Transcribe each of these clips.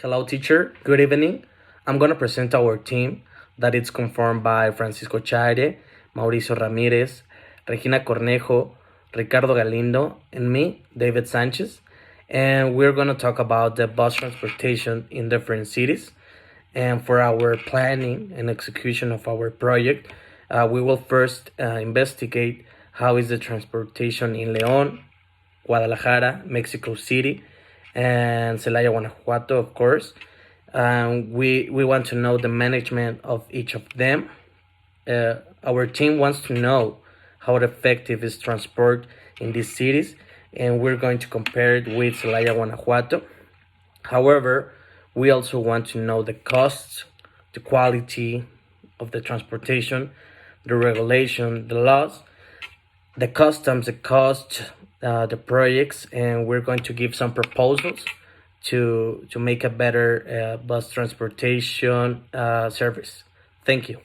Hello, teacher. Good evening. I'm going to present our team that is conformed by Francisco Chaire, Mauricio Ramirez, Regina Cornejo, Ricardo Galindo, and me, David Sanchez. And we're going to talk about the bus transportation in different cities. And for our planning and execution of our project, we will first investigate how is the transportation in León, Guadalajara, Mexico City, and Celaya, Guanajuato, of course. We want to know the management of each of them. Our team wants to know how effective is transport in these cities, and we're going to compare it with Celaya, Guanajuato. However, we also want to know the costs, the quality of the transportation, the regulation, the laws, the customs, the cost, the projects, and we're going to give some proposals to make a better bus transportation service. Thank you.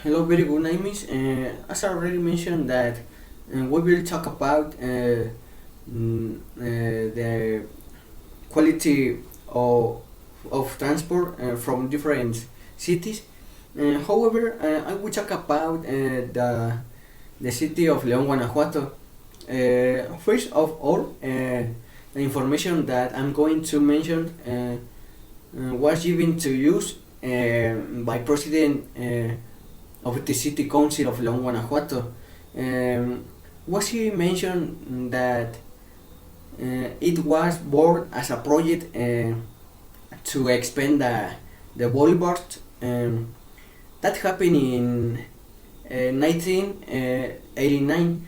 Hello, very good name is. As I already mentioned that we will talk about the quality of transport from different cities. However, I will talk about the city of León, Guanajuato. First of all, the information that I'm going to mention was given to use by President of the City Council of León, Guanajuato. Was he mentioned that it was born as a project to expand the boulevard. That happened in 1989,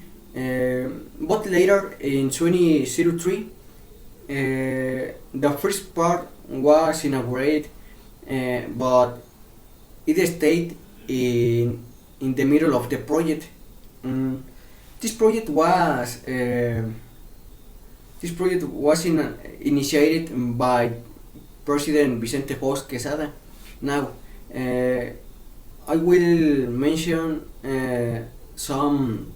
but later in 2003, the first part was inaugurated, but it stayed in the middle of the project. This project was initiated by President Vicente Fox Quesada. Now, I will mention some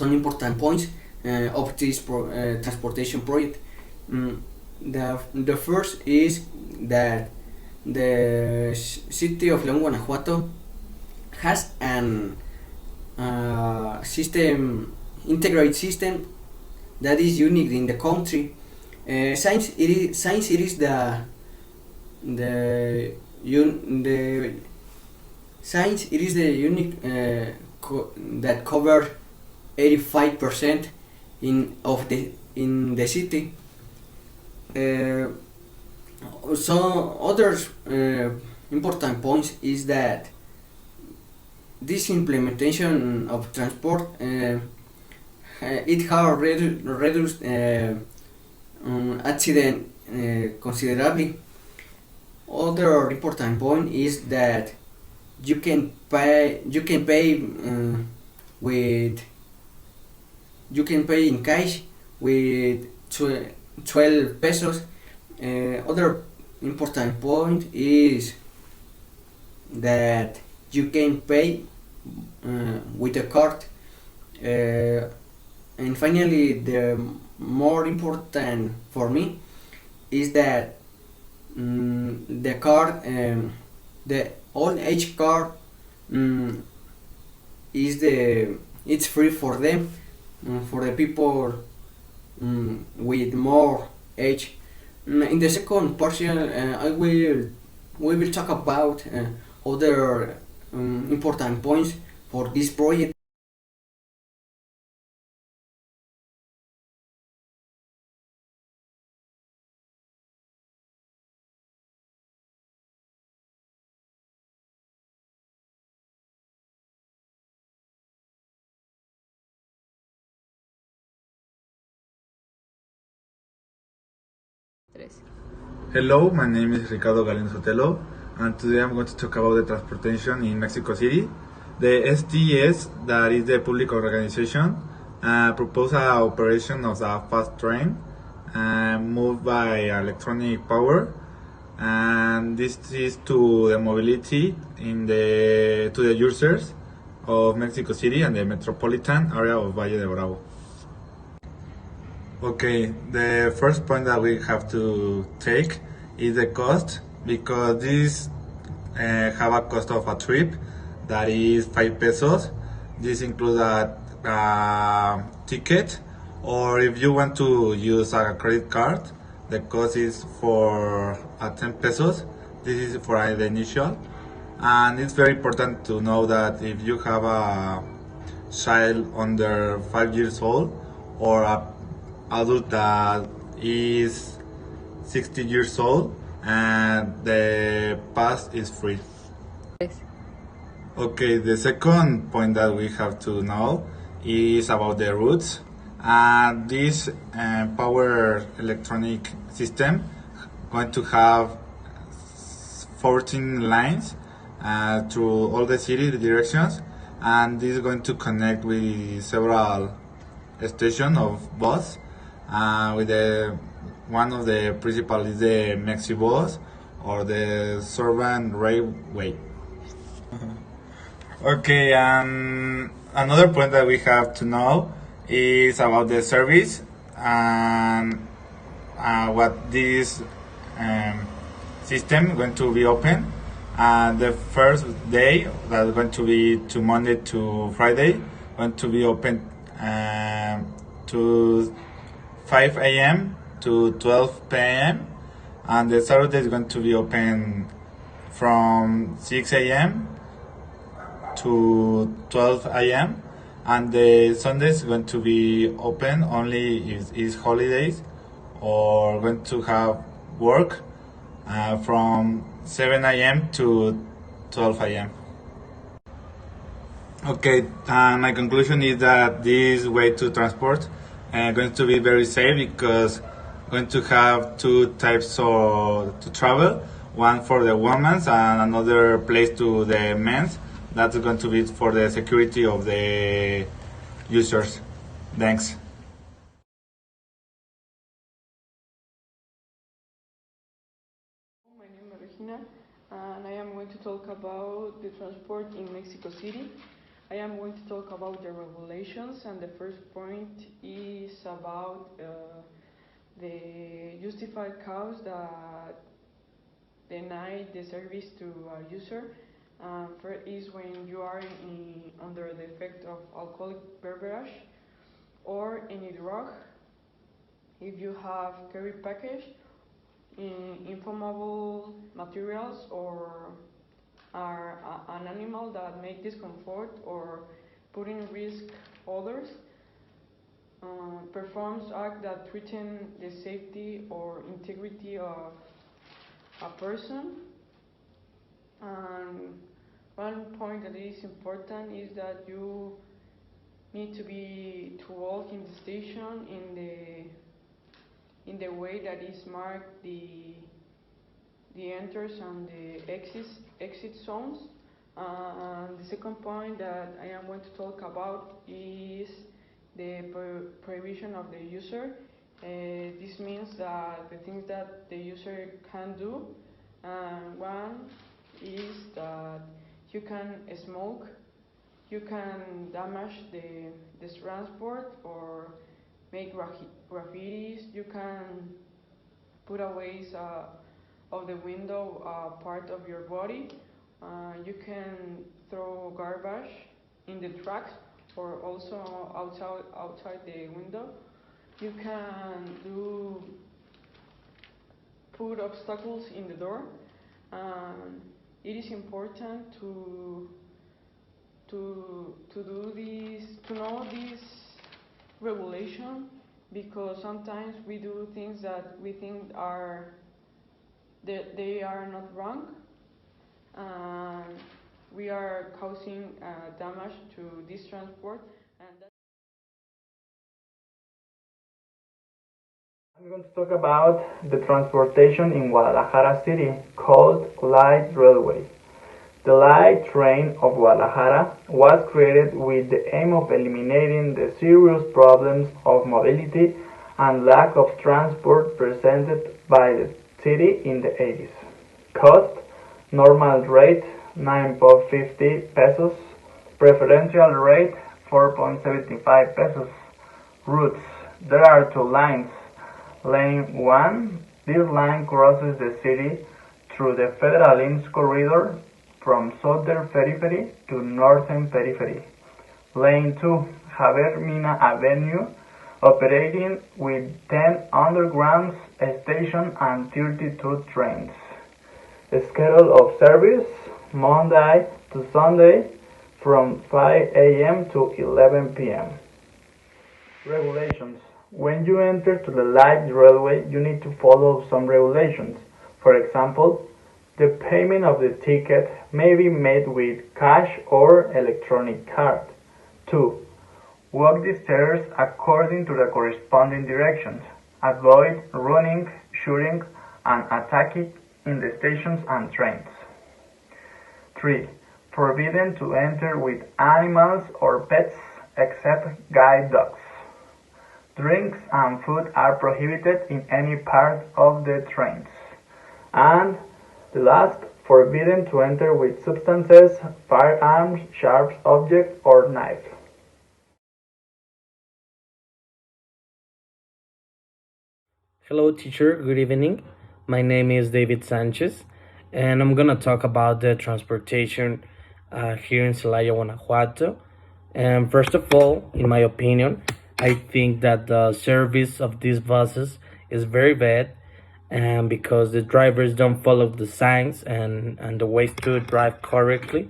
important points of this transportation project. The first is that the city of León, Guanajuato has an integrated system that is unique in the country. Since it is the since it is the unique that cover 85% in the city. So other important points is that this implementation of transport it has reduced accident considerably. Other important point is that you can pay with in cash with 12 pesos. Other important point is that you can pay with a card. And finally, the more important for me is that the card, the old age card, it's free for them, for the people with more age. In the second portion, we will talk about other important points for this project. Hello, my name is Ricardo Galindo, and today I'm going to talk about the transportation in Mexico City. The STS, that is the public organization, proposed an operation of a fast train moved by electronic power, and this is to the mobility to the users of Mexico City and the metropolitan area of Valle de Bravo. Okay, the first point that we have to take is the cost, because this have a cost of a trip that is 5 pesos. This includes a ticket, or if you want to use a credit card, the cost is for 10 pesos. This is for the initial, and it's very important to know that if you have a child under 5 years old or a adult that is 60 years old, and the pass is free. Okay, the second point that we have to know is about the routes. This power electronic system going to have 14 lines through all the city directions, and this is going to connect with several stations of bus. With one of the principal is the Mexibus or the Suburban Railway. Okay, and another point that we have to know is about the service and what this system is going to be open. The first day that is going to be to Monday to Friday, going to be open to 5 a.m. to 12 p.m. and the Saturday is going to be open from 6 a.m. to 12 a.m. and the Sunday is going to be open only if it's holidays or going to have work from 7 a.m. to 12 a.m. Okay, my conclusion is that this way to transport going to be very safe, because going to have two types to travel, one for the women's and another place to the men's. That's going to be for the security of the users. Thanks. My name is Regina, and I am going to talk about the transport in Mexico City. I am going to talk about the regulations, and the first point is about the justified cause that deny the service to a user. First is when you are under the effect of alcoholic beverage or any drug. If you have carry package, inflammable materials, or are an animal that make discomfort or put in risk others, performs act that threaten the safety or integrity of a person. And one point that is important is that you need to walk in the station in the way that is marked the enters and the exit zones. The second point that I am going to talk about is the prohibition of the user. This means that the things that the user can do. One is that you can smoke, you can damage the transport or make graffitis, you can put away of the window part of your body. You can throw garbage in the tracks or also outside the window. You can put obstacles in the door. It is important to do this, to know this regulation, because sometimes we do things that we think they are not wrong, and we are causing damage to this transport. I'm going to talk about the transportation in Guadalajara City, called Light Railway. The light train of Guadalajara was created with the aim of eliminating the serious problems of mobility and lack of transport presented by the city in the 80s. Cost: normal rate 9.50 pesos, preferential rate 4.75 pesos. Routes: there are two lines. Lane 1, this line crosses the city through the Federal Inns corridor from southern periphery to northern periphery. Lane 2, Javier Mina Avenue, operating with 10 underground stations and 32 trains. Schedule of service: Monday to Sunday from 5 a.m. to 11 p.m. Regulations: when you enter to the light railway, you need to follow some regulations. For example, the payment of the ticket may be made with cash or electronic card. 2. Walk the stairs according to the corresponding directions. Avoid running, shooting, and attacking in the stations and trains. 3. Forbidden to enter with animals or pets except guide dogs. Drinks and food are prohibited in any part of the trains. And the last, forbidden to enter with substances, firearms, sharp objects, or knife. Hello, teacher. Good evening. My name is David Sanchez, and I'm gonna talk about the transportation here in Celaya, Guanajuato. And first of all, in my opinion, I think that the service of these buses is very bad, and because the drivers don't follow the signs and the ways to drive correctly.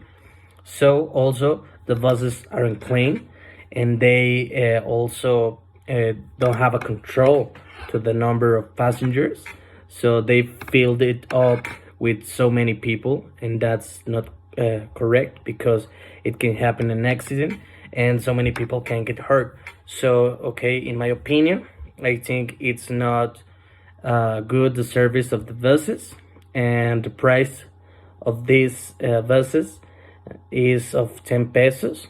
So also the buses aren't clean, and they also don't have a control to the number of passengers. So they filled it up with so many people, and that's not correct because it can happen an accident and so many people can get hurt. So okay, in my opinion, I think it's not good the service of the buses, and the price of these buses is of 10 pesos.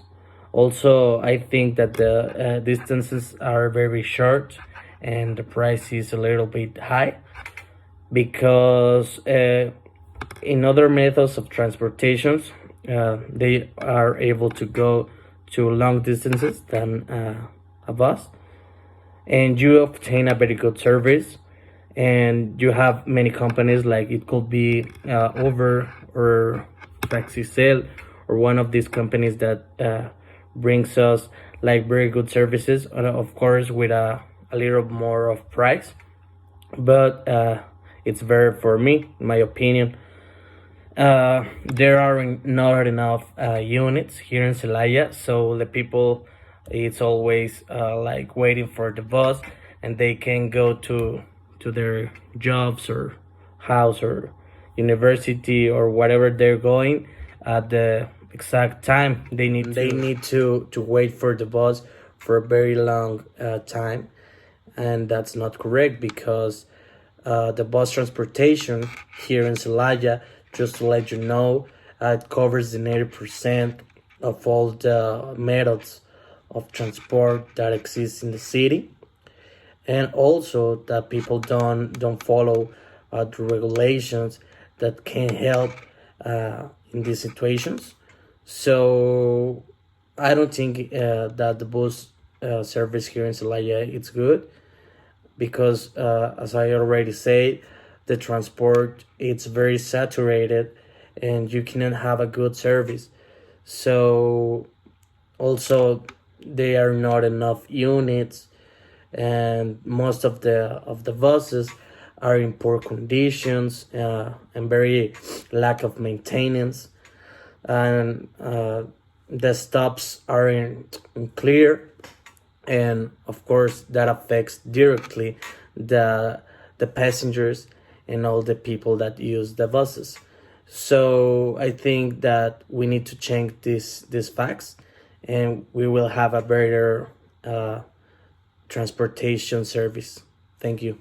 Also, I think that the distances are very short and the price is a little bit high because in other methods of transportations, they are able to go to long distances than a bus, and you obtain a very good service. And you have many companies like it could be Uber or Taxicel or one of these companies that brings us like very good services, of course with a little more of price, but it's very, for me, in my opinion, there are not enough units here in Celaya, so the people, it's always like waiting for the bus, and they can go to their jobs or house or university or whatever they're going at the exact time. They need to wait for the bus for a very long time, and that's not correct because the bus transportation here in Celaya, just to let you know, it covers the 90% of all the methods of transport that exist in the city, and also that people don't follow the regulations that can help in these situations. So I don't think that the bus service here in Celaya it's good because as I already said, the transport it's very saturated and you cannot have a good service. So also there are not enough units, and most of the buses are in poor conditions and very lack of maintenance, and the stops aren't clear, and of course that affects directly the passengers and all the people that use the buses. So I think that we need to change these facts, and we will have a better transportation service. Thank you.